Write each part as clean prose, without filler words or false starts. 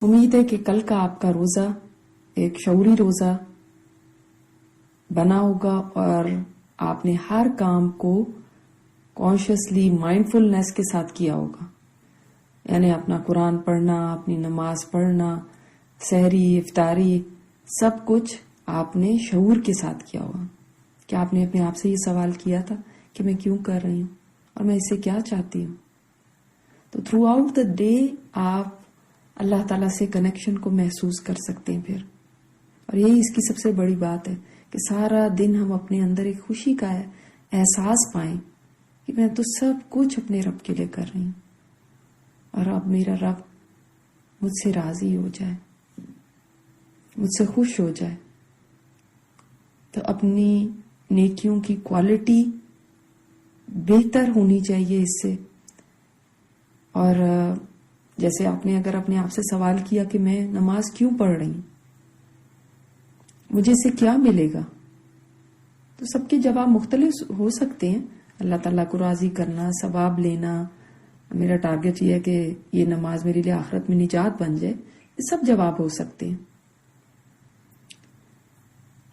امید ہے کہ کل کا آپ کا روزہ ایک شعوری روزہ بنا ہوگا اور آپ نے ہر کام کو کانشیسلی مائنڈفلنس کے ساتھ کیا ہوگا. یعنی اپنا قرآن پڑھنا، اپنی نماز پڑھنا، سحری، افطاری، سب کچھ آپ نے شعور کے ساتھ کیا ہوگا. کہ آپ نے اپنے آپ سے یہ سوال کیا تھا کہ میں کیوں کر رہی ہوں اور میں اس سے کیا چاہتی ہوں. تو تھرو آؤٹ دا ڈے آپ اللہ تعالیٰ سے کنیکشن کو محسوس کر سکتے ہیں پھر. اور یہی اس کی سب سے بڑی بات ہے کہ سارا دن ہم اپنے اندر ایک خوشی کا احساس پائیں کہ میں تو سب کچھ اپنے رب کے لیے کر رہی ہوں اور اب میرا رب مجھ سے راضی ہو جائے، مجھ سے خوش ہو جائے. تو اپنی نیکیوں کی کوالٹی بہتر ہونی چاہیے اس سے. اور جیسے آپ نے اگر اپنے آپ سے سوال کیا کہ میں نماز کیوں پڑھ رہی ہوں، مجھے اس سے کیا ملے گا، تو سب کے جواب مختلف ہو سکتے ہیں. اللہ تعالیٰ کو راضی کرنا، ثواب لینا، میرا ٹارگٹ یہ ہے کہ یہ نماز میرے لیے آخرت میں نجات بن جائے، یہ سب جواب ہو سکتے ہیں.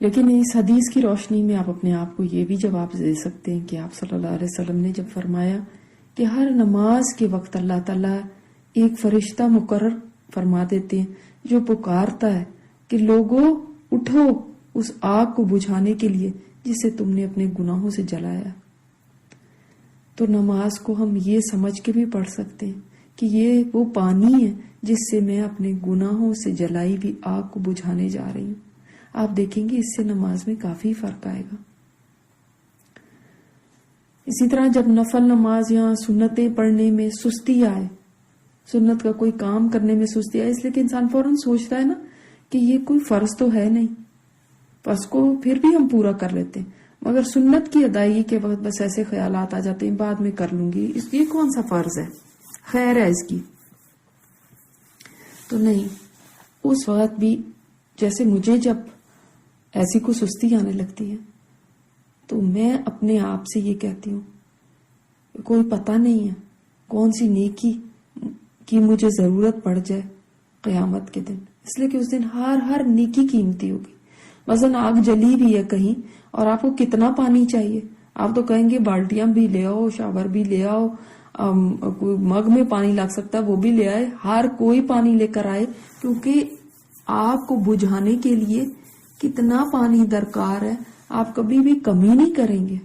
لیکن اس حدیث کی روشنی میں آپ اپنے آپ کو یہ بھی جواب دے سکتے ہیں کہ آپ صلی اللہ علیہ وسلم نے جب فرمایا کہ ہر نماز کے وقت اللہ تعالیٰ ایک فرشتہ مقرر فرما دیتے ہیں جو پکارتا ہے کہ لوگوں اٹھو اس آگ کو بجھانے کے لیے جسے تم نے اپنے گناہوں سے جلایا. تو نماز کو ہم یہ سمجھ کے بھی پڑھ سکتے ہیں کہ یہ وہ پانی ہے جس سے میں اپنے گناہوں سے جلائی ہوئی آگ کو بجھانے جا رہی ہوں. آپ دیکھیں گے اس سے نماز میں کافی فرق آئے گا. اسی طرح جب نفل نماز یا سنتیں پڑھنے میں سستی آئے، سنت کا کوئی کام کرنے میں سستی آئے، اس لیے کہ انسان فوراً سوچتا ہے نا کہ یہ کوئی فرض تو ہے نہیں، فرض کو پھر بھی ہم پورا کر لیتے ہیں، مگر سنت کی ادائیگی کے وقت بس ایسے خیالات آ جاتے ہیں بعد میں کر لوں گی، اس لیے کون سا فرض ہے، خیر ہے اس کی. تو نہیں، اس وقت بھی جیسے مجھے جب ایسی کو سستی آنے لگتی ہے تو میں اپنے آپ سے یہ کہتی ہوں کوئی پتہ نہیں ہے کون سی نیکی کی مجھے ضرورت پڑ جائے قیامت کے دن، اس لیے کہ اس دن ہر نیکی قیمتی ہوگی. مثلا آگ جلی بھی ہے کہیں اور آپ کو کتنا پانی چاہیے، آپ تو کہیں گے بالٹیاں بھی لے آؤ، شاور بھی لے آؤ، کوئی مگ میں پانی لگ سکتا ہے وہ بھی لے آئے، ہر کوئی پانی لے کر آئے، کیونکہ آگ کو بجھانے کے لیے کتنا پانی درکار ہے آپ کبھی بھی کمی نہیں کریں گے.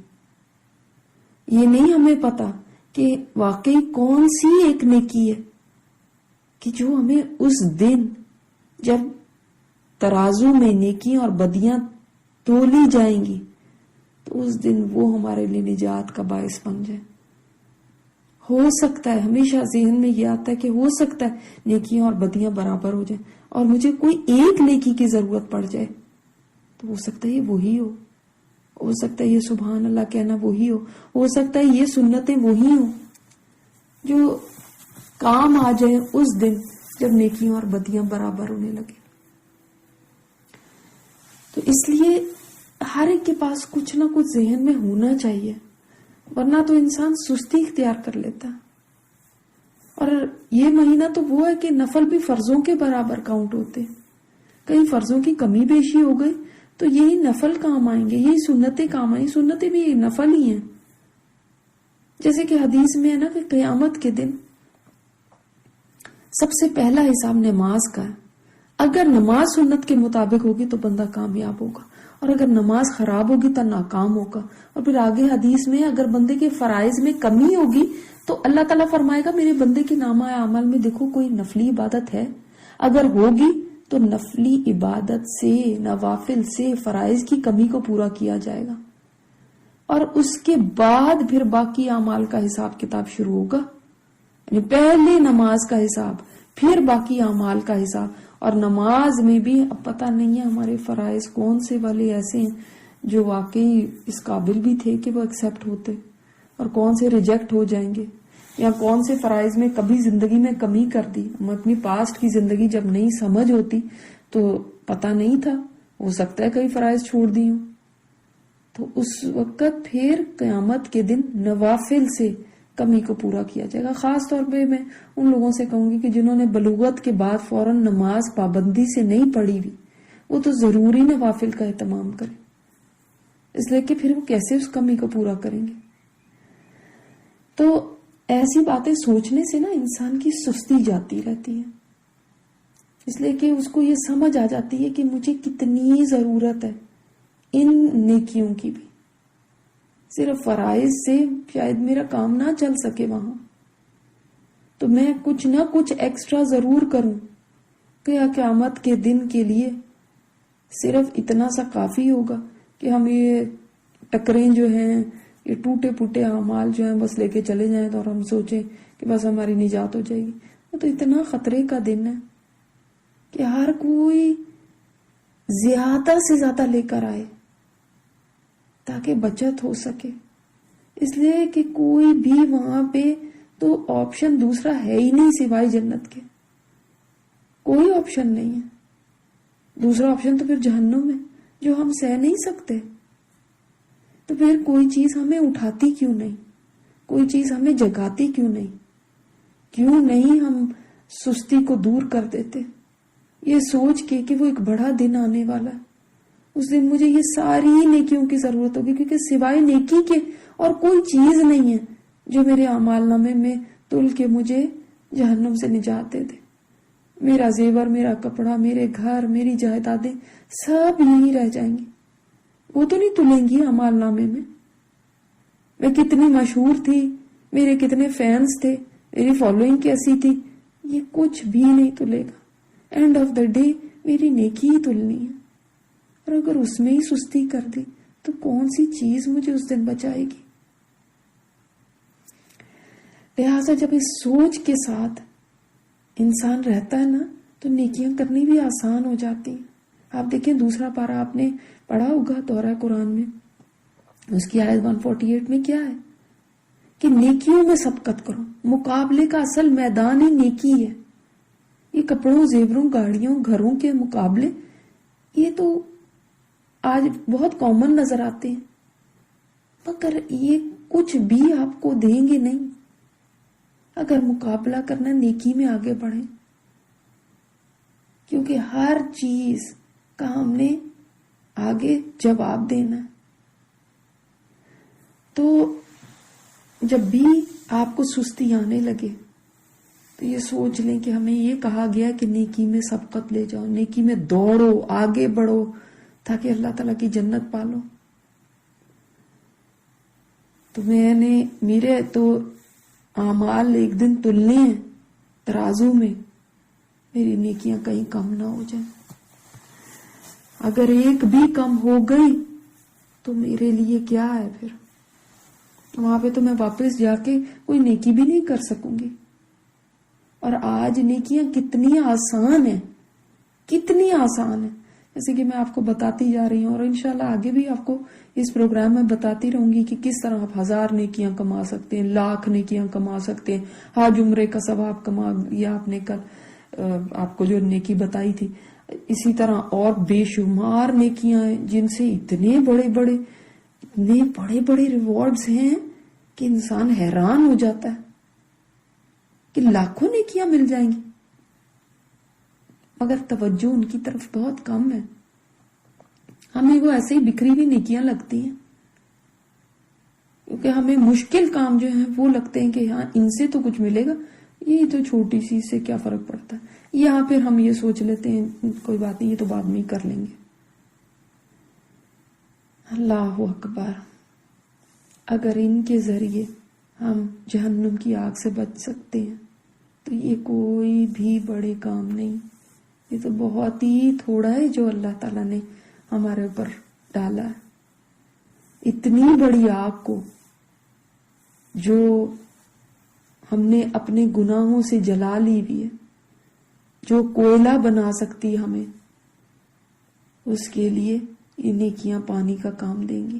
یہ نہیں ہمیں پتا کہ واقعی کون سی ایک نیکی ہے کہ جو ہمیں اس دن جب ترازو میں نیکیاں اور بدیاں تولی جائیں گی تو اس دن وہ ہمارے لیے نجات کا باعث بن جائے. ہو سکتا ہے، ہمیشہ ذہن میں یہ آتا ہے کہ ہو سکتا ہے نیکیاں اور بدیاں برابر ہو جائیں اور مجھے کوئی ایک نیکی کی ضرورت پڑ جائے، تو ہو سکتا ہے یہ وہی ہو سکتا ہے یہ سبحان اللہ کہنا وہی ہو سکتا ہے یہ سنتیں وہی ہوں جو کام آ جائیں اس دن جب نیکیاں اور بدیاں برابر ہونے لگے. تو اس لیے ہر ایک کے پاس کچھ نہ کچھ ذہن میں ہونا چاہیے، ورنہ تو انسان سستی اختیار کر لیتا. اور یہ مہینہ تو وہ ہے کہ نفل بھی فرضوں کے برابر کاؤنٹ ہوتے، کئی فرضوں کی کمی بیشی ہو گئی تو یہی نفل کام آئیں گے، یہی سنتیں کام آئیں، سنتیں بھی نفل ہی ہیں. جیسے کہ حدیث میں ہے نا کہ قیامت کے دن سب سے پہلا حساب نماز کا ہے. اگر نماز سنت کے مطابق ہوگی تو بندہ کامیاب ہوگا اور اگر نماز خراب ہوگی تو ناکام ہوگا. اور پھر آگے حدیث میں اگر بندے کے فرائض میں کمی ہوگی تو اللہ تعالیٰ فرمائے گا میرے بندے کے نامہ اعمال میں دیکھو کوئی نفلی عبادت ہے، اگر ہوگی تو نفلی عبادت سے، نوافل سے، فرائض کی کمی کو پورا کیا جائے گا. اور اس کے بعد پھر باقی اعمال کا حساب کتاب شروع ہوگا، یعنی پہلے نماز کا حساب پھر باقی اعمال کا حساب. اور نماز میں بھی اب پتہ نہیں ہے ہمارے فرائض کون سے والے ایسے ہیں جو واقعی اس قابل بھی تھے کہ وہ ایکسپٹ ہوتے اور کون سے ریجیکٹ ہو جائیں گے، یا کون سے فرائض میں کبھی زندگی میں کمی کر دی. ہم اپنی پاسٹ کی زندگی جب نہیں سمجھ ہوتی تو پتہ نہیں تھا، ہو سکتا ہے کئی فرائض چھوڑ دی ہوں. تو اس وقت پھر قیامت کے دن نوافل سے کمی کو پورا کیا جائے گا. خاص طور پہ میں ان لوگوں سے کہوں گی کہ جنہوں نے بلوغت کے بعد فوراً نماز پابندی سے نہیں پڑھی ہوئی، وہ تو ضروری نوافل کا اہتمام کریں، اس لیے کہ پھر وہ کیسے اس کمی کو پورا کریں گے. تو ایسی باتیں سوچنے سے نا انسان کی سستی جاتی رہتی ہے، اس لیے کہ اس کو یہ سمجھ آ جاتی ہے کہ مجھے کتنی ضرورت ہے ان نیکیوں کی بھی. صرف فرائض سے شاید میرا کام نہ چل سکے وہاں، تو میں کچھ نہ کچھ ایکسٹرا ضرور کروں کہ قیامت کے دن کے لیے صرف اتنا سا کافی ہوگا کہ ہم یہ ٹکریں جو ہیں، یہ ٹوٹے پھوٹے اعمال جو ہیں بس لے کے چلے جائیں اور ہم سوچیں کہ بس ہماری نجات ہو جائے گی. وہ تو اتنا خطرے کا دن ہے کہ ہر کوئی زیادہ سے زیادہ لے کر آئے تاکہ بچت ہو سکے. اس لیے کہ کوئی بھی وہاں پہ تو آپشن دوسرا ہے ہی نہیں سوائے جنت کے، کوئی آپشن نہیں ہے. دوسرا آپشن تو پھر جہنم ہے جو ہم سہ نہیں سکتے. تو پھر کوئی چیز ہمیں اٹھاتی کیوں نہیں، کوئی چیز ہمیں جگاتی کیوں نہیں ہم سستی کو دور کر دیتے یہ سوچ کے کہ وہ ایک بڑا دن آنے والا ہے. اس دن مجھے یہ ساری نیکیوں کی ضرورت ہوگی، کیونکہ سوائے نیکی کے اور کوئی چیز نہیں ہے جو میرے اعمال نامے میں تل کے مجھے جہنم سے نجات دے دے. میرا زیور، میرا کپڑا، میرے گھر، میری جائیدادیں سب یہیں رہ جائیں گی، وہ تو نہیں تلیں گی اعمال نامے میں. میں کتنی مشہور تھی، میرے کتنے فینس تھے، میری فالوئنگ کیسی تھی، یہ کچھ بھی نہیں تلے گا. اینڈ آف دا ڈے میری نیکی ہی تلنی ہے، اور اگر اس میں ہی سستی کر دی تو کون سی چیز مجھے اس دن بچائے گی. لہٰذا جب اس سوچ کے ساتھ انسان رہتا ہے نا تو نیکیاں کرنی بھی آسان ہو جاتی ہیں. آپ دیکھیں دوسرا پارہ آپ نے پڑھا ہوگا دورہ قرآن میں، اس کی آیت 148 میں کیا ہے کہ نیکیوں میں سبقت کرو. مقابلے کا اصل میدان ہی نیکی ہے. یہ کپڑوں، زیوروں، گاڑیوں، گھروں کے مقابلے یہ تو آج بہت کامن نظر آتے ہیں، مگر یہ کچھ بھی آپ کو دیں گے نہیں اگر مقابلہ کرنا نیکی میں آگے بڑھیں. کیونکہ ہر چیز کا ہم نے آگے جواب دینا ہے. تو جب بھی آپ کو سستی آنے لگے تو یہ سوچ لیں کہ ہمیں یہ کہا گیا کہ نیکی میں سبقت لے جاؤ، نیکی میں دوڑو، آگے بڑھو تاکہ اللہ تعالیٰ کی جنت پالو. تو میرے تو اعمال ایک دن تلنے ہیں ترازو میں، میری نیکیاں کہیں کم نہ ہو جائیں. اگر ایک بھی کم ہو گئی تو میرے لیے کیا ہے پھر، وہاں پہ تو میں واپس جا کے کوئی نیکی بھی نہیں کر سکوں گی. اور آج نیکیاں کتنی آسان ہیں، کتنی آسان ہیں، جیسے کہ میں آپ کو بتاتی جا رہی ہوں، اور انشاءاللہ آگے بھی آپ کو اس پروگرام میں بتاتی رہوں گی کہ کس طرح آپ 1000 نیکیاں کما سکتے ہیں، 1,00,000 نیکیاں کما سکتے ہیں. حج عمرے کا ثواب کما لیا آپ نے کل آپ کو جو نیکی بتائی تھی. اسی طرح اور بے شمار نیکیاں ہیں جن سے اتنے بڑے بڑے ریوارڈز ہیں کہ انسان حیران ہو جاتا ہے کہ لاکھوں نیکیاں مل جائیں گی، مگر توجہ ان کی طرف بہت کم ہے. ہمیں وہ ایسے ہی بکھری ہوئی نیکیاں لگتی ہیں، کیونکہ ہمیں مشکل کام جو ہیں وہ لگتے ہیں کہ ہاں ان سے تو کچھ ملے گا، یہ تو چھوٹی سی سے کیا فرق پڑتا ہے. یہاں پھر ہم یہ سوچ لیتے ہیں کوئی بات نہیں، یہ تو بعد میں ہی کر لیں گے. اللہ اکبر. اگر ان کے ذریعے ہم جہنم کی آگ سے بچ سکتے ہیں تو یہ کوئی بھی بڑے کام نہیں، یہ تو بہت ہی تھوڑا ہے جو اللہ تعالیٰ نے ہمارے اوپر ڈالا ہے. اتنی بڑی آگ کو جو ہم نے اپنے گناہوں سے جلا لی ہوئی ہے، جو کوئلہ بنا سکتی ہمیں، اس کے لیے یہ نیکیاں پانی کا کام دیں گی.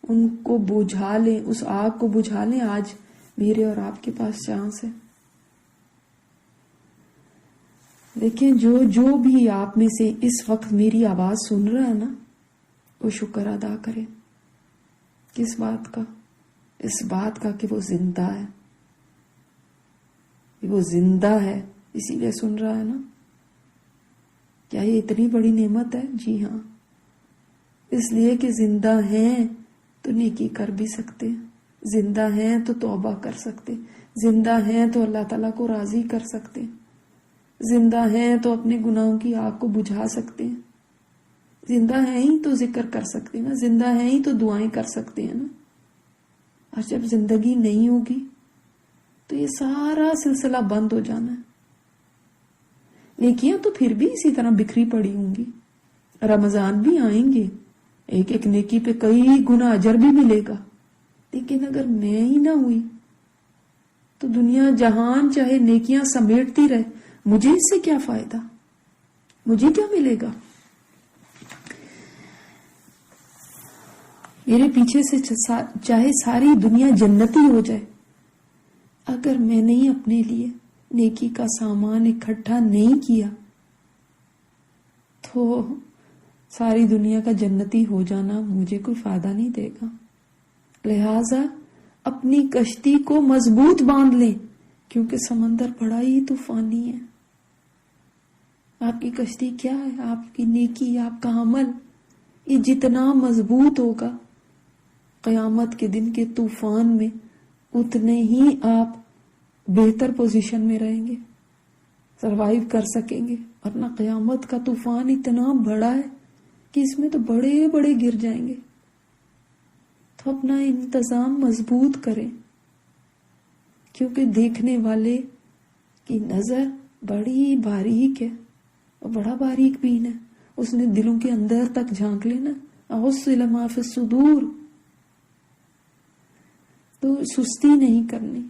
ان کو بجھا لیں، اس آگ کو بجھا لیں. آج میرے اور آپ کے پاس چانس ہے. دیکھیں جو بھی آپ میں سے اس وقت میری آواز سن رہا ہے نا، وہ شکر ادا کرے. کس بات کا؟ اس بات کا کہ وہ زندہ ہے. وہ زندہ ہے اسی لیے سن رہا ہے نا. کیا یہ اتنی بڑی نعمت ہے؟ جی ہاں، اس لیے کہ زندہ ہیں تو نیکی کر بھی سکتے، زندہ ہیں تو توبہ کر سکتے، زندہ ہیں تو اللہ تعالیٰ کو راضی کر سکتے، زندہ ہیں تو اپنے گناہوں کی آگ کو بجھا سکتے ہیں، زندہ ہیں ہی تو ذکر کر سکتے ہیں نا، زندہ ہیں ہی تو دعائیں کر سکتے ہیں نا. اور جب زندگی نہیں ہوگی تو یہ سارا سلسلہ بند ہو جانا ہے. نیکیاں تو پھر بھی اسی طرح بکھری پڑی ہوں گی. رمضان بھی آئیں گے، ایک ایک نیکی پہ کئی گنا اجر بھی ملے گا، لیکن اگر میں ہی نہ ہوئی تو دنیا جہان چاہے نیکیاں سمیٹتی رہے، مجھے اس سے کیا فائدہ؟ مجھے کیا ملے گا؟ میرے پیچھے سے چاہے ساری دنیا جنتی ہو جائے، اگر میں نے اپنے لیے نیکی کا سامان اکٹھا نہیں کیا تو ساری دنیا کا جنتی ہو جانا مجھے کوئی فائدہ نہیں دے گا. لہذا اپنی کشتی کو مضبوط باندھ لیں، کیونکہ سمندر بڑا ہی طوفانی ہے. آپ کی کشتی کیا ہے؟ آپ کی نیکی، آپ کا عمل. یہ جتنا مضبوط ہوگا قیامت کے دن کے طوفان میں، اتنے ہی آپ بہتر پوزیشن میں رہیں گے، سروائیو کر سکیں گے. ورنہ قیامت کا طوفان اتنا بڑا ہے کہ اس میں تو بڑے بڑے گر جائیں گے. تو اپنا انتظام مضبوط کریں، کیونکہ دیکھنے والے کی نظر بڑی باریک ہے اور بڑا باریک بین ہے. اس نے دلوں کے اندر تک جھانک لینا. اغسل ما فی الصدور. تو سستی نہیں کرنی،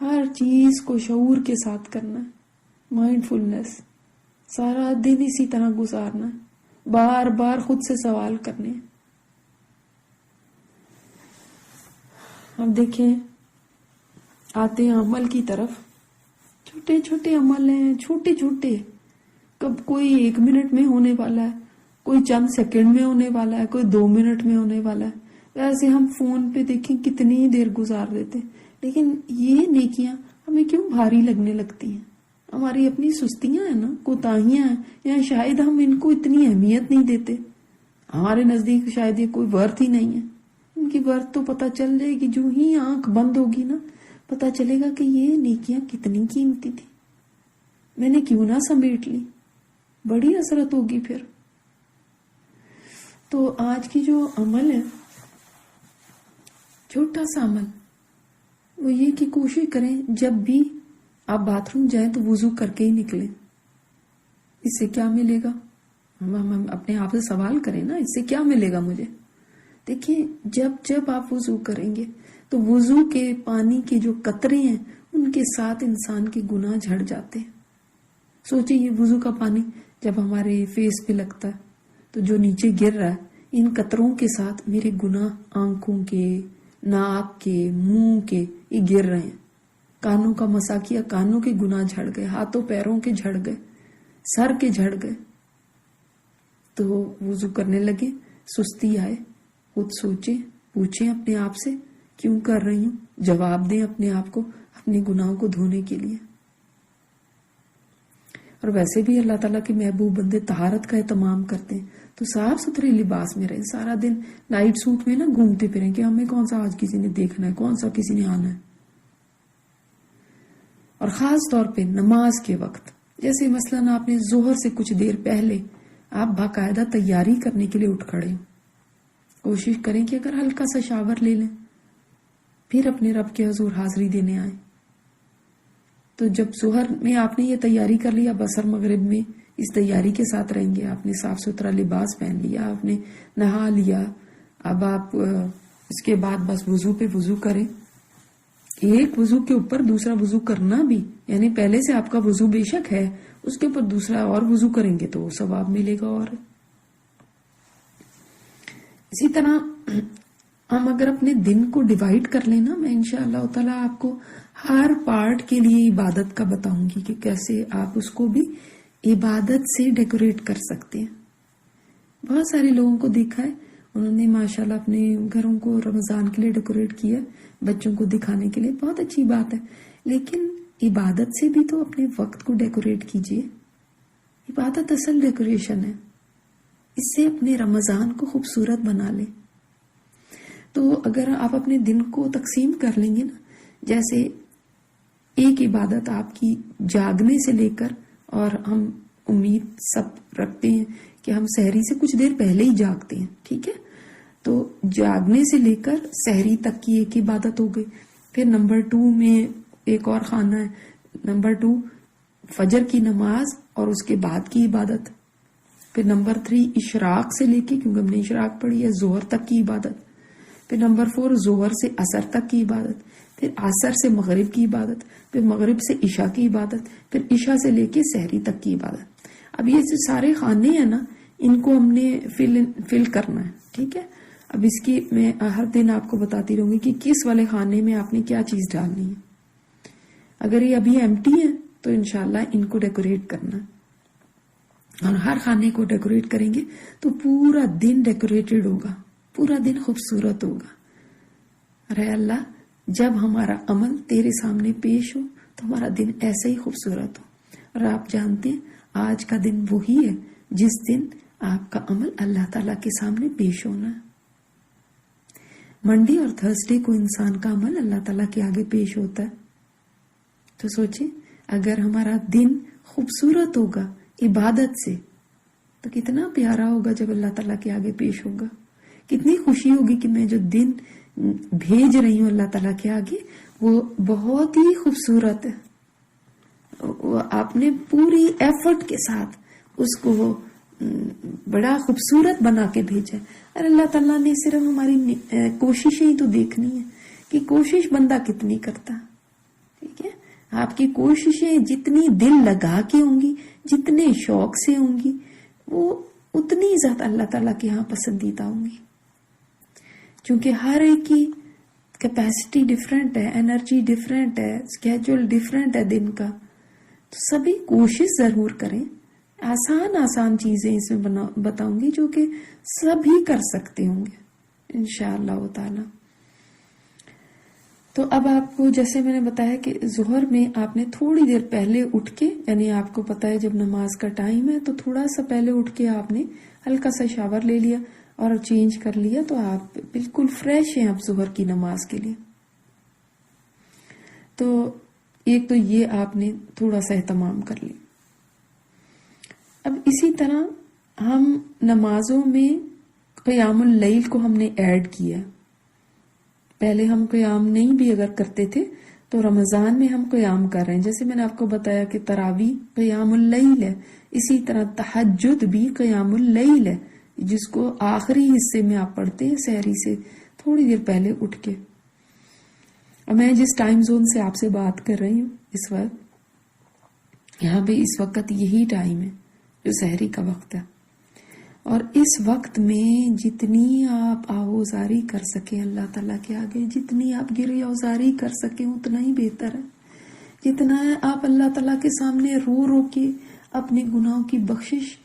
ہر چیز کو شعور کے ساتھ کرنا ہے، مائنڈ فلنس. سارا دن اسی طرح گزارنا ہے، بار بار خود سے سوال کرنے. اب دیکھیں، آتے ہیں عمل کی طرف. چھوٹے چھوٹے عمل ہیں، چھوٹے چھوٹے. کب کوئی 1 منٹ میں ہونے والا ہے، کوئی چند سیکنڈ میں ہونے والا ہے، کوئی 2 منٹ میں ہونے والا ہے. ویسے ہم فون پہ دیکھیں کتنی دیر گزار دیتے، لیکن یہ نیکیاں ہمیں کیوں بھاری لگنے لگتی ہیں؟ ہماری اپنی سستیاں ہیں نا، کوتاہیاں ہیں، یا شاید ہم ان کو اتنی اہمیت نہیں دیتے. ہمارے نزدیک شاید یہ کوئی ورتھ ہی نہیں ہے. ان کی ورتھ تو پتہ چل جائے گی، جو ہی آنکھ بند ہوگی نا پتہ چلے گا کہ یہ نیکیاں کتنی قیمتی تھی، میں نے کیوں نہ سمیٹ لی. بڑی حسرت ہوگی پھر. تو آج کی جو عمل ہے، چھوٹا سا عمل، وہ یہ کہ کوشش کریں جب بھی آپ باتھ روم جائیں تو وضو کر کے ہی نکلیں. اس سے کیا ملے گا؟ ہم اپنے آپ سے سوال کریں نا، اس سے کیا ملے گا مجھے؟ دیکھیں، جب آپ وضو کریں گے تو وضو کے پانی کے جو قطرے ہیں ان کے ساتھ انسان کے گناہ جھڑ جاتے ہیں. سوچیں، یہ وضو کا پانی جب ہمارے فیس پہ لگتا ہے تو جو نیچے گر رہا ہے، ان قطروں کے ساتھ میرے گناہ آنکھوں کے، ناک کے، منہ کے یہ گر رہے ہیں. کانوں کا مسا کیا، کانوں کے گناہ جھڑ گئے، ہاتھوں پیروں کے جھڑ گئے، سر کے جھڑ گئے. تو وضو کرنے لگے، سستی آئے، خود سوچیں، پوچھیں اپنے آپ سے کیوں کر رہی ہوں، جواب دیں اپنے آپ کو اپنے گناہوں کو دھونے کے لیے. اور ویسے بھی اللہ تعالیٰ کے محبوب بندے طہارت کا اہتمام کرتے ہیں، تو صاف ستھرے لباس میں رہیں. سارا دن نائٹ سوٹ میں نہ گھومتے پھریں کہ ہمیں کون سا آج کسی نے دیکھنا ہے، کون سا کسی نے آنا ہے. اور خاص طور پہ نماز کے وقت، جیسے مثلاً آپ نے ظہر سے کچھ دیر پہلے آپ باقاعدہ تیاری کرنے کے لیے اٹھ کھڑے ہوں، کوشش کریں کہ اگر ہلکا سا شاور لے لیں، پھر اپنے رب کے حضور حاضری دینے آئیں. تو جب ظہر میں آپ نے یہ تیاری کر لیا، بسر مغرب میں اس تیاری کے ساتھ رہیں گے. آپ نے صاف ستھرا لباس پہن لیا، آپ نے نہا لیا. اب آپ اس کے بعد بس وضو پہ وضو کریں. ایک وضو کے اوپر دوسرا وضو کرنا بھی، یعنی پہلے سے آپ کا وضو بے شک ہے، اس کے اوپر دوسرا اور وضو کریں گے تو ثواب ملے گا. اور اسی طرح ہم اگر اپنے دن کو ڈیوائیڈ کر لینا، میں انشاءاللہ تعالیٰ آپ کو ہر پارٹ کے لیے عبادت کا بتاؤں گی کہ کیسے آپ اس کو بھی عبادت سے ڈیکوریٹ کر سکتے ہیں. بہت سارے لوگوں کو دیکھا ہے، انہوں نے ماشاءاللہ اپنے گھروں کو رمضان کے لیے ڈیکوریٹ کیا، بچوں کو دکھانے کے لیے، بہت اچھی بات ہے، لیکن عبادت سے بھی تو اپنے وقت کو ڈیکوریٹ کیجیے. عبادت اصل ڈیکوریشن ہے، اس سے اپنے رمضان کو خوبصورت بنا لیں. تو اگر آپ اپنے دن کو تقسیم کر لیں گے نا، جیسے ایک عبادت آپ کی جاگنے سے لے کر، اور ہم امید سب رکھتے ہیں کہ ہم سحری سے کچھ دیر پہلے ہی جاگتے ہیں، ٹھیک ہے، تو جاگنے سے لے کر سحری تک کی ایک عبادت ہو گئی. پھر نمبر 2 میں ایک اور خانہ ہے، نمبر 2 فجر کی نماز اور اس کے بعد کی عبادت. پھر نمبر 3 اشراق سے لے کے، کیونکہ ہم نے اشراق پڑھی ہے، ظہر تک کی عبادت. پھر نمبر 4 ظہر سے عصر تک کی عبادت. پھر عصر سے مغرب کی عبادت. پھر مغرب سے عشاء کی عبادت. پھر عشاء سے لے کے سحری تک کی عبادت. اب یہ جو سارے خانے ہیں نا، ان کو ہم نے فل کرنا ہے، ٹھیک ہے. اب اس کی میں ہر دن آپ کو بتاتی رہوں گی کہ کس والے خانے میں آپ نے کیا چیز ڈالنی ہے. اگر یہ ابھی ایمٹی ہے تو انشاءاللہ ان کو ڈیکوریٹ کرنا، اور ہر خانے کو ڈیکوریٹ کریں گے تو پورا دن ڈیکوریٹڈ ہوگا، پورا دن خوبصورت ہوگا. رے اللہ، جب ہمارا عمل تیرے سامنے پیش ہو تو ہمارا دن ایسے ہی خوبصورت ہو. اور آپ جانتے ہیں آج کا دن وہی ہے جس دن آپ کا عمل اللہ تعالیٰ کے سامنے پیش ہونا ہے. منڈے اور تھرسڈے کو انسان کا عمل اللہ تعالیٰ کے آگے پیش ہوتا ہے. تو سوچیں اگر ہمارا دن خوبصورت ہوگا عبادت سے تو کتنا پیارا ہوگا جب اللہ تعالیٰ کے آگے پیش ہوگا. کتنی خوشی ہوگی کہ میں جو دن بھیج رہی ہوں اللہ تعالیٰ کے آگے وہ بہت ہی خوبصورت ہے. آپ نے پوری ایفرٹ کے ساتھ اس کو بڑا خوبصورت بنا کے بھیجا. اور اللہ تعالیٰ نے صرف ہماری کوششیں ہی تو دیکھنی ہے کہ کوشش بندہ کتنی کرتا. ٹھیک ہے، آپ کی کوششیں جتنی دل لگا کے ہوں گی، جتنے شوق سے ہوں گی، وہ اتنی زیادہ اللہ تعالیٰ کے ہاں پسندیدہ ہوں گی. چونکہ ہر ایک کی کیپیسٹی ڈیفرنٹ ہے، انرجی ڈیفرنٹ ہے، اسکیجول ڈیفرنٹ ہے دن کا. تو سبھی کوشش ضرور کریں. آسان چیزیں اس میں بتاؤں گی جو کہ سبھی کر سکتے ہوں گے انشاءاللہ تعالی. تو اب آپ کو جیسے میں نے بتایا کہ ظہر میں آپ نے تھوڑی دیر پہلے اٹھ کے، یعنی آپ کو پتا ہے جب نماز کا ٹائم ہے تو تھوڑا سا پہلے اٹھ کے آپ نے ہلکا سا شاور لے لیا اور چینج کر لیا تو آپ بالکل فریش ہیں اب ظہر کی نماز کے لیے. تو ایک تو یہ آپ نے تھوڑا سا اہتمام کر لی. اب اسی طرح ہم نمازوں میں قیام اللیل کو ہم نے ایڈ کیا. پہلے ہم قیام نہیں بھی اگر کرتے تھے تو رمضان میں ہم قیام کر رہے ہیں. جیسے میں نے آپ کو بتایا کہ تراویح قیام اللیل ہے، اسی طرح تہجد بھی قیام اللیل ہے، جس کو آخری حصے میں آپ پڑھتے ہیں سحری سے تھوڑی دیر پہلے اٹھ کے. اور میں جس ٹائم زون سے آپ سے بات کر رہی ہوں اس وقت، یہاں پہ اس وقت یہی ٹائم ہے جو سحری کا وقت ہے. اور اس وقت میں جتنی آپ آہوزاری کر سکیں اللہ تعالیٰ کے آگے، جتنی آپ گریہ اوزاری کر سکیں اتنا ہی بہتر ہے. جتنا آپ اللہ تعالیٰ کے سامنے رو رو کے اپنے گناہوں کی بخشش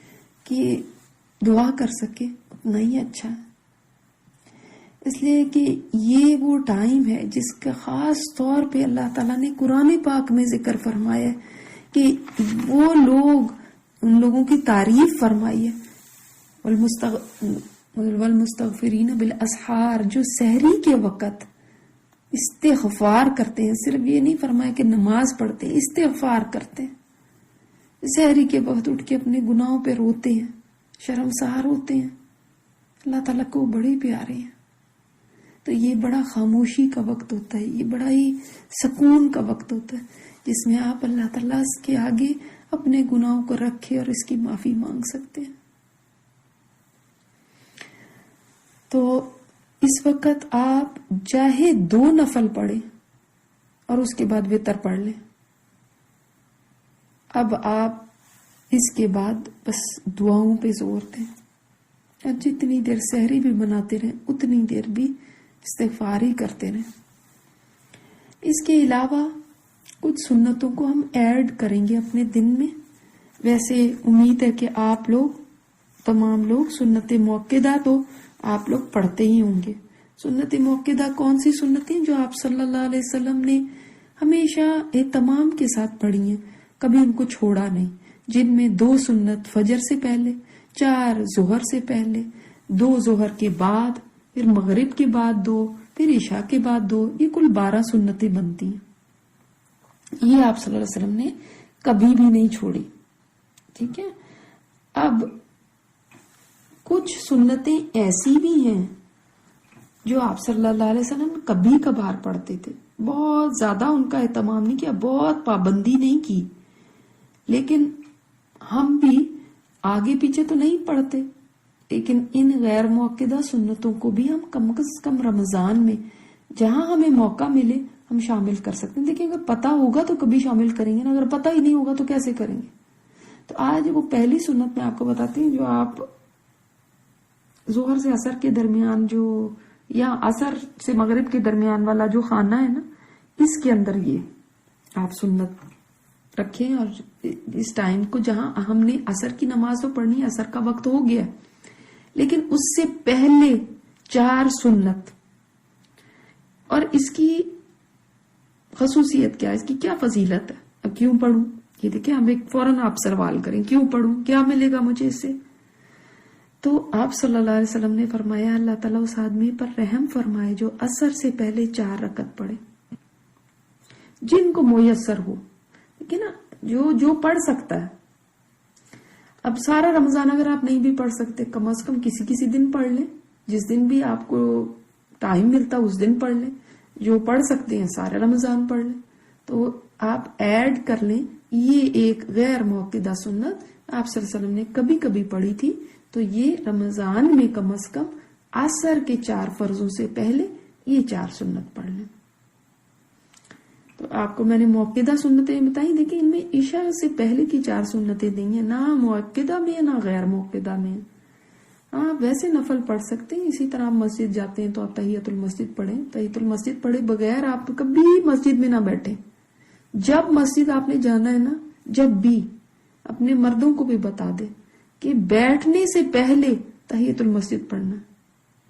کی دعا کر سکیں اتنا ہی اچھا ہے. اس لیے کہ یہ وہ ٹائم ہے جس کا خاص طور پہ اللہ تعالیٰ نے قرآن پاک میں ذکر فرمایا ہے کہ وہ لوگ، ان لوگوں کی تعریف فرمائی ہے، والمستغفرین بالاسحار، جو سحری کے وقت استغفار کرتے ہیں. صرف یہ نہیں فرمایا کہ نماز پڑھتے ہیں، استغفار کرتے ہیں. سحری کے وقت اٹھ کے اپنے گناہوں پہ روتے ہیں، شرمسار ہوتے ہیں. اللہ تعالیٰ کو بڑے پیارے ہیں. تو یہ بڑا خاموشی کا وقت ہوتا ہے، یہ بڑا ہی سکون کا وقت ہوتا ہے جس میں آپ اللہ تعالیٰ کے آگے اپنے گناہوں کو رکھے اور اس کی معافی مانگ سکتے ہیں. تو اس وقت آپ چاہے 2 نفل پڑھیں اور اس کے بعد وتر پڑھ لیں. اب آپ اس کے بعد بس دعاؤں پہ زور دیں اور جتنی دیر سحری بھی بناتے رہیں اتنی دیر بھی استغفار ہی کرتے رہیں. اس کے علاوہ کچھ سنتوں کو ہم ایڈ کریں گے اپنے دن میں. ویسے امید ہے کہ آپ لوگ تمام لوگ سنت موقدہ تو آپ لوگ پڑھتے ہی ہوں گے. سنت موقدہ کون سی سنتیں جو آپ صلی اللہ علیہ وسلم نے ہمیشہ اہتمام کے ساتھ پڑھی ہیں, کبھی ان کو چھوڑا نہیں, جن میں 2 سنت فجر سے پہلے, 4 ظہر سے پہلے, 2 ظہر کے بعد, پھر مغرب کے بعد 2, پھر عشاء کے بعد 2, یہ کل 12 سنتیں بنتی ہیں. یہ آپ صلی اللہ علیہ وسلم نے کبھی بھی نہیں چھوڑی. ٹھیک ہے. اب کچھ سنتیں ایسی بھی ہیں جو آپ صلی اللہ علیہ وسلم کبھی کبھار پڑھتے تھے, بہت زیادہ ان کا اہتمام نہیں کیا, بہت پابندی نہیں کی, لیکن ہم بھی آگے پیچھے تو نہیں پڑھتے, لیکن ان غیر موقدہ سنتوں کو بھی ہم کم از کم رمضان میں جہاں ہمیں موقع ملے ہم شامل کر سکتے ہیں. دیکھیں اگر پتہ ہوگا تو کبھی شامل کریں گے نا, اگر پتہ ہی نہیں ہوگا تو کیسے کریں گے. تو آج وہ پہلی سنت میں آپ کو بتاتی ہوں جو آپ ظہر سے عصر کے درمیان جو, یا عصر سے مغرب کے درمیان والا جو خانہ ہے نا, اس کے اندر یہ آپ سنت رکھیں. اور اس ٹائم کو جہاں ہم نے عصر کی نماز تو پڑھنی ہے, عصر کا وقت ہو گیا, لیکن اس سے پہلے 4 سنت. اور اس کی خصوصیت کیا ہے, اس کی کیا فضیلت ہے, اب کیوں پڑھوں, یہ دیکھیں ہم ایک فوراً آپ سوال کریں کیوں پڑھوں, کیا ملے گا مجھے اس سے. تو آپ صلی اللہ علیہ وسلم نے فرمایا اللہ تعالیٰ اس آدمی پر رحم فرمائے جو عصر سے پہلے 4 رکعت پڑھے, جن کو میسر ہو. ٹھیک ہے نا, جو پڑھ سکتا ہے. اب سارا رمضان اگر آپ نہیں بھی پڑھ سکتے, کم از کم کسی دن پڑھ لیں, جس دن بھی آپ کو ٹائم ملتا اس دن پڑھ لیں. جو پڑھ سکتے ہیں سارا رمضان پڑھ لیں. تو آپ ایڈ کر لیں, یہ ایک غیر موقدہ سنت آپ صلی اللہ علیہ وسلم نے کبھی کبھی پڑھی تھی, تو یہ رمضان میں کم از کم عصر کے 4 فرضوں سے پہلے یہ 4 سنت پڑھ لیں. تو آپ کو میں نے موقدہ سنتیں بتائی, دیکھیں ان میں عشاء سے پہلے کی 4 سنتیں دی ہیں, نہ موقدہ میں نہ غیر موقدہ میں. آپ ویسے نفل پڑھ سکتے ہیں, اسی طرح آپ مسجد جاتے ہیں تو آپ تحیت المسجد پڑھیں. تحیت المسجد پڑھے بغیر آپ کبھی مسجد میں نہ بیٹھیں. جب مسجد آپ نے جانا ہے نا, جب بھی اپنے مردوں کو بھی بتا دیں کہ بیٹھنے سے پہلے تحیت المسجد پڑھنا,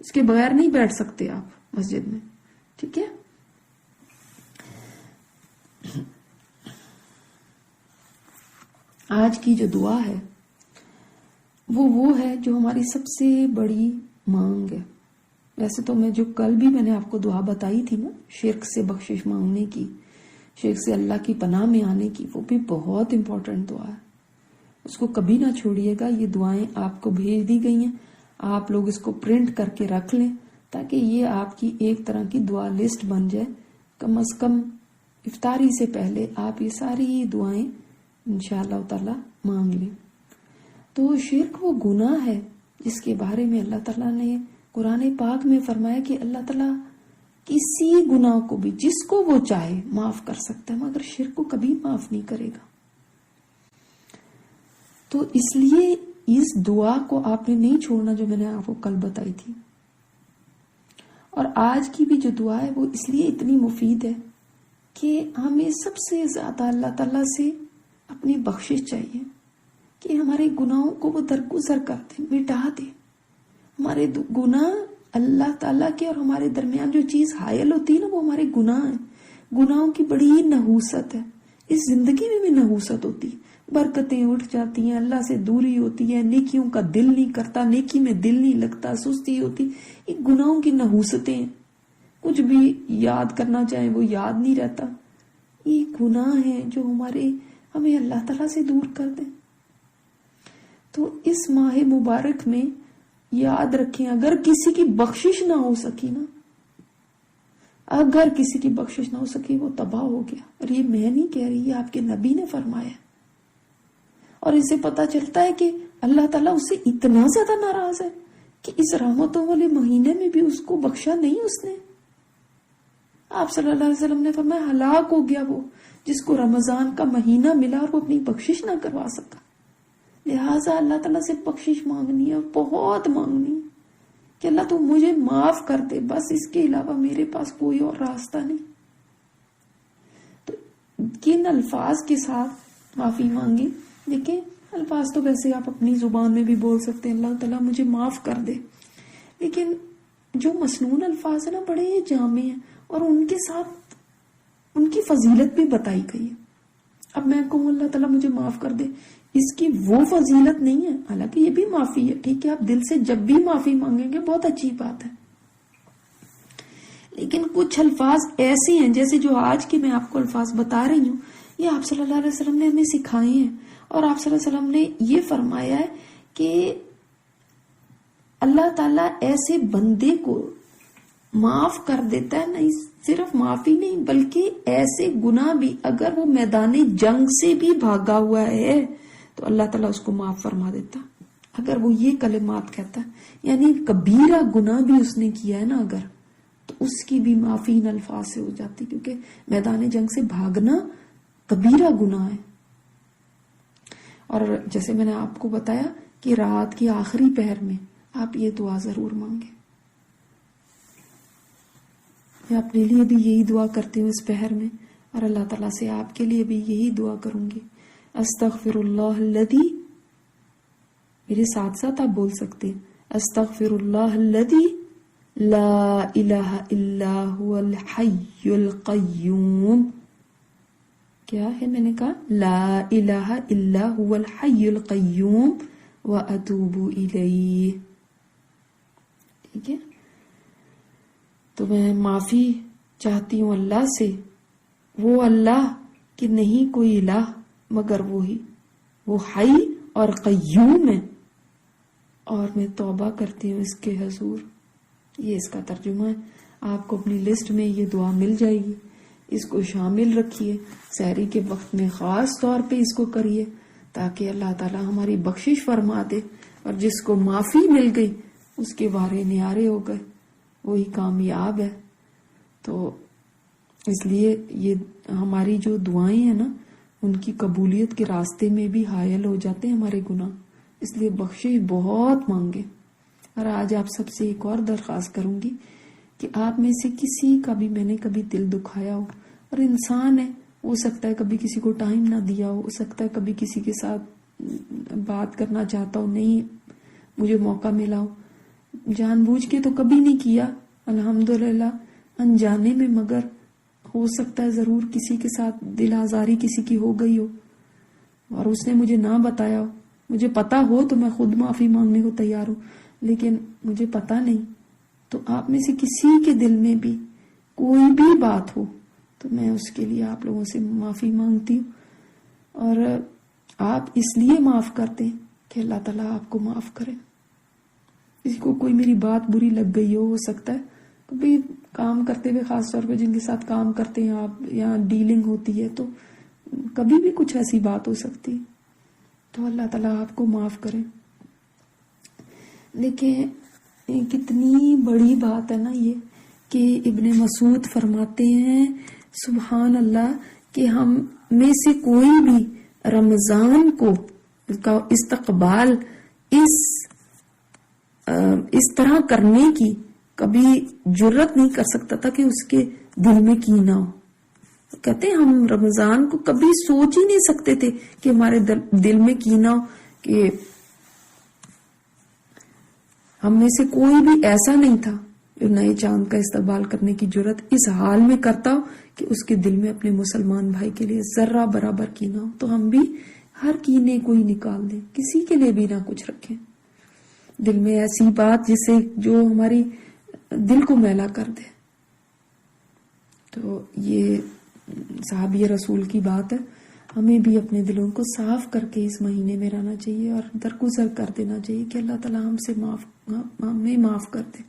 اس کے بغیر نہیں بیٹھ سکتے آپ مسجد میں. ٹھیک ہے. آج کی جو دعا ہے وہ ہے جو ہماری سب سے بڑی مانگ ہے. ویسے تو جو کل بھی میں نے آپ کو دعا بتائی تھی نا, شرک سے بخشش مانگنے کی, شرک سے اللہ کی پناہ میں آنے کی, وہ بھی بہت امپورٹنٹ دعا ہے. اس کو کبھی نہ چھوڑیے گا. یہ دعائیں آپ کو بھیج دی گئی ہیں, آپ لوگ اس کو پرنٹ کر کے رکھ لیں تاکہ یہ آپ کی ایک طرح کی دعا لسٹ بن جائے. کم از کم افطاری سے پہلے آپ یہ ساری دعائیں انشاءاللہ تعالی مانگ لیں. تو شرک وہ گناہ ہے جس کے بارے میں اللہ تعالیٰ نے قرآن پاک میں فرمایا کہ اللہ تعالیٰ کسی گناہ کو بھی جس کو وہ چاہے معاف کر سکتا ہے, مگر شرک کو کبھی معاف نہیں کرے گا. تو اس لیے اس دعا کو آپ نے نہیں چھوڑنا جو میں نے آپ کو کل بتائی تھی. اور آج کی بھی جو دعا ہے وہ اس لیے اتنی مفید ہے کہ ہمیں سب سے زیادہ اللہ تعالیٰ سے اپنی بخشش چاہیے کہ ہمارے گناہوں کو وہ درگزر کر دے, مٹا دے. ہمارے گناہ اللہ تعالیٰ کے اور ہمارے درمیان جو چیز حائل ہوتی ہے نا, وہ ہمارے گناہ ہیں. گناہوں کی بڑی نحوست ہے. اس زندگی میں بھی نحوست ہوتی ہے, برکتیں اٹھ جاتی ہیں, اللہ سے دوری ہوتی ہے, نیکیوں کا دل نہیں کرتا, نیکی میں دل نہیں لگتا, سستی ہوتی. یہ گناہوں کی نحوستیں ہیں. کچھ بھی یاد کرنا چاہیں وہ یاد نہیں رہتا. یہ گناہ ہیں جو ہمیں اللہ تعالیٰ سے دور کر دیں. تو اس ماہ مبارک میں یاد رکھیں, اگر کسی کی بخشش نہ ہو سکی نا, اگر کسی کی بخشش نہ ہو سکی وہ تباہ ہو گیا. اور یہ میں نہیں کہہ رہی, یہ آپ کے نبی نے فرمایا. اور اسے پتا چلتا ہے کہ اللہ تعالیٰ اس سے اتنا زیادہ ناراض ہے کہ اس رحمتوں والے مہینے میں بھی اس کو بخشا نہیں اس نے. آپ صلی اللہ علیہ وسلم نے فرمایا ہلاک ہو گیا وہ جس کو رمضان کا مہینہ ملا اور وہ اپنی بخشش نہ کروا سکا. لہٰذا اللہ تعالیٰ سے بخشش مانگنی ہے, بہت مانگنی ہے کہ اللہ تو مجھے معاف کر دے, بس اس کے علاوہ میرے پاس کوئی اور راستہ نہیں. تو کن الفاظ کے ساتھ معافی مانگے؟ دیکھیں الفاظ تو ویسے آپ اپنی زبان میں بھی بول سکتے ہیں, اللہ تعالیٰ مجھے معاف کر دے, لیکن جو مسنون الفاظ ہیں نا بڑے جامع ہیں اور ان کے ساتھ ان کی فضیلت بھی بتائی گئی ہے. اب میں کہوں اللہ تعالیٰ مجھے معاف کر دے، اس کی وہ فضیلت نہیں ہے، حالانکہ یہ بھی معافی ہے، ٹھیک ہے، آپ دل سے جب بھی معافی مانگیں گے بہت اچھی بات ہے. لیکن کچھ الفاظ ایسے ہیں جیسے جو آج کے میں آپ کو الفاظ بتا رہی ہوں، یہ آپ صلی اللہ علیہ وسلم نے ہمیں سکھائے ہیں، اور آپ صلی اللہ علیہ وسلم نے یہ فرمایا ہے کہ اللہ تعالیٰ ایسے بندے کو معاف کر دیتا ہے. نہیں صرف معافی نہیں بلکہ ایسے گناہ بھی اگر وہ میدان جنگ سے بھی بھاگا ہوا ہے تو اللہ تعالیٰ اس کو معاف فرما دیتا. اگر وہ یہ کلمات کہتا ہے، یعنی کبیرہ گناہ بھی اس نے کیا ہے نا اگر، تو اس کی بھی معافی ان الفاظ سے ہو جاتی، کیونکہ میدان جنگ سے بھاگنا کبیرہ گناہ ہے. اور جیسے میں نے آپ کو بتایا کہ رات کی آخری پہر میں آپ یہ دعا ضرور مانگیں. میں اپنے لیے بھی یہی دعا کرتی ہوں اس پہر میں، اور اللہ تعالیٰ سے آپ کے لیے بھی یہی دعا کروں گی. استغفر اللہ الذی، میرے ساتھ ساتھ آپ بول سکتے ہیں، استغفر اللہ الذی لا الہ الا هو الحی القیوم. کیا ہے؟ میں نے کہا لا الہ الا هو الحی القیوم واتوب الیہ. ٹھیک ہے، تو میں معافی چاہتی ہوں اللہ سے، وہ اللہ کہ نہیں کوئی الہ مگر وہی، وہ حی اور قیوم ہے، اور میں توبہ کرتی ہوں اس کے حضور. یہ اس کا ترجمہ ہے. آپ کو اپنی لسٹ میں یہ دعا مل جائے گی، اس کو شامل رکھیے. سحری کے وقت میں خاص طور پہ اس کو کریے تاکہ اللہ تعالیٰ ہماری بخشش فرما دے، اور جس کو معافی مل گئی اس کے وارے نیارے ہو گئے، وہی کامیاب ہے. تو اس لیے یہ ہماری جو دعائیں ہیں نا ان کی قبولیت کے راستے میں بھی حائل ہو جاتے ہیں ہمارے گناہ. اس لیے بخشش بہت مانگے. اور آج آپ سب سے ایک اور درخواست کروں گی کہ آپ میں سے کسی کا بھی میں نے کبھی دل دکھایا ہو، اور انسان ہے، ہو سکتا ہے کبھی کسی کو ٹائم نہ دیا ہو سکتا ہے کبھی کسی کے ساتھ بات کرنا چاہتا ہو، نہیں مجھے موقع ملا ہو، جان بوجھ کے تو کبھی نہیں کیا الحمدللہ، انجانے میں مگر ہو سکتا ہے ضرور کسی کے ساتھ دل آزاری کسی کی ہو گئی ہو اور اس نے مجھے نہ بتایا ہو. مجھے پتا ہو تو میں خود معافی مانگنے کو تیار ہوں، لیکن مجھے پتا نہیں. تو آپ میں سے کسی کے دل میں بھی کوئی بھی بات ہو تو میں اس کے لیے آپ لوگوں سے معافی مانگتی ہوں. اور آپ اس لیے معاف کرتے ہیں کہ اللہ تعالیٰ آپ کو معاف کرے. کسی کو کوئی میری بات بری لگ گئی ہو سکتا ہے کبھی کام کرتے ہوئے، خاص طور پہ جن کے ساتھ کام کرتے ہیں آپ یا ڈیلنگ ہوتی ہے تو کبھی بھی کچھ ایسی بات ہو سکتی ہے، تو اللہ تعالیٰ آپ کو معاف کرے. دیکھیں کتنی بڑی بات ہے نا یہ کہ ابن مسعود فرماتے ہیں سبحان اللہ کہ ہم میں سے کوئی بھی رمضان کو کا استقبال اس طرح کرنے کی کبھی جرت نہیں کر سکتا تھا کہ اس کے دل میں کینہ ہو. کہتے ہیں ہم رمضان کو کبھی سوچ ہی نہیں سکتے تھے کہ ہمارے دل میں کینہ ہو، کہ ہم میں سے کوئی بھی ایسا نہیں تھا جو نئے چاند کا استقبال کرنے کی جرت اس حال میں کرتا ہو کہ اس کے دل میں اپنے مسلمان بھائی کے لیے ذرہ برابر کینہ ہو. تو ہم بھی ہر کینے کو ہی نکال دیں، کسی کے لیے بھی نہ کچھ رکھیں دل میں ایسی بات جسے جو ہماری دل کو میلا کر دے. تو یہ صحابی رسول کی بات ہے. ہمیں بھی اپنے دلوں کو صاف کر کے اس مہینے میں رہنا چاہیے اور درگزر کر دینا چاہیے کہ اللہ تعالیٰ ہم سے ہمیں معاف کر دے.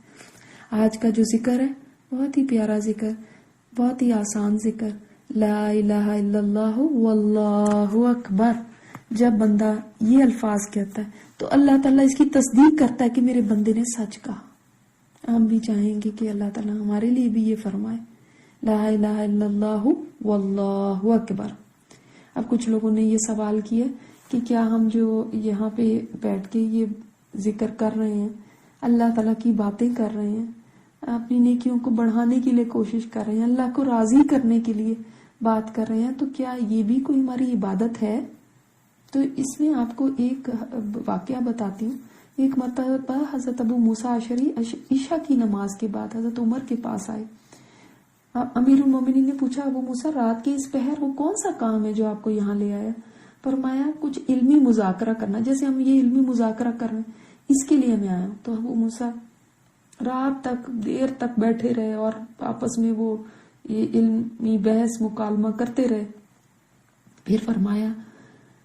آج کا جو ذکر ہے بہت ہی پیارا ذکر، بہت ہی آسان ذکر، لا الہ الا اللہ واللہ اکبر. جب بندہ یہ الفاظ کہتا ہے تو اللہ تعالیٰ اس کی تصدیق کرتا ہے کہ میرے بندے نے سچ کہا. ہم بھی چاہیں گے کہ اللہ تعالیٰ ہمارے لیے بھی یہ فرمائے لا الہ الا اللہ واللہ اکبر. اب کچھ لوگوں نے یہ سوال کیا کہ کیا ہم جو یہاں پہ بیٹھ کے یہ ذکر کر رہے ہیں، اللہ تعالیٰ کی باتیں کر رہے ہیں، اپنی نیکیوں کو بڑھانے کے لیے کوشش کر رہے ہیں، اللہ کو راضی کرنے کے لیے بات کر رہے ہیں، تو کیا یہ بھی کوئی ہماری عبادت ہے؟ تو اس میں آپ کو ایک واقعہ بتاتی ہوں ایک مرتبہ حضرت ابو موسیٰ اشعری عشاء کی نماز کے بعد حضرت عمر کے پاس آئے. امیر المومنین نے پوچھا ابو موسیٰ رات کے اس پہر وہ کون سا کام ہے جو آپ کو یہاں لے آیا؟ فرمایا کچھ علمی مذاکرہ کرنا، جیسے ہم یہ علمی مذاکرہ کر رہے ہیں اس کے لیے میں آیا ہوں. تو ابو موسیٰ رات تک دیر تک بیٹھے رہے اور آپس میں وہ یہ علمی بحث مکالمہ کرتے رہے. پھر فرمایا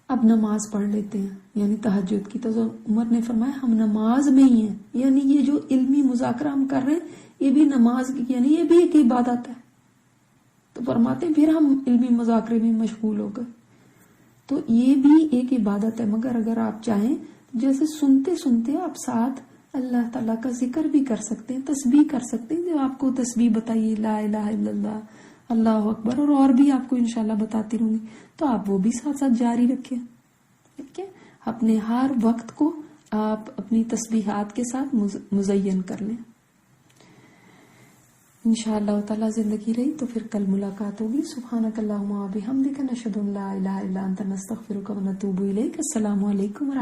اب نماز پڑھ لیتے ہیں، یعنی تہجد کی. تو عمر نے فرمایا ہم نماز میں ہی ہیں، یعنی یہ جو علمی مذاکرہ ہم کر رہے ہیں یہ بھی نماز کی، یعنی یہ بھی ایک عبادت ہے. تو فرماتے ہیں پھر ہم علمی مذاکرے میں مشغول ہو گئے. تو یہ بھی ایک عبادت ہے، مگر اگر آپ چاہیں جیسے سنتے سنتے آپ ساتھ اللہ تعالیٰ کا ذکر بھی کر سکتے ہیں، تسبیح کر سکتے ہیں. جو آپ کو تسبیح بتائیے لا الہ الا اللہ، اللہ اکبر، اور بھی آپ کو انشاءاللہ بتاتی رہوں گی، تو آپ وہ بھی ساتھ ساتھ جاری رکھیں. ٹھیک ہے، اپنے ہر وقت کو آپ اپنی تسبیحات کے ساتھ مزین کر لیں. انشاءاللہ تعالیٰ زندگی رہی تو پھر کل ملاقات ہوگی. سبحانک اللہم و بحمدک، نشہد ان لا الہ الا انت، نستغفرک و نتوب الیک. السلام علیکم ورحمۃ اللہ.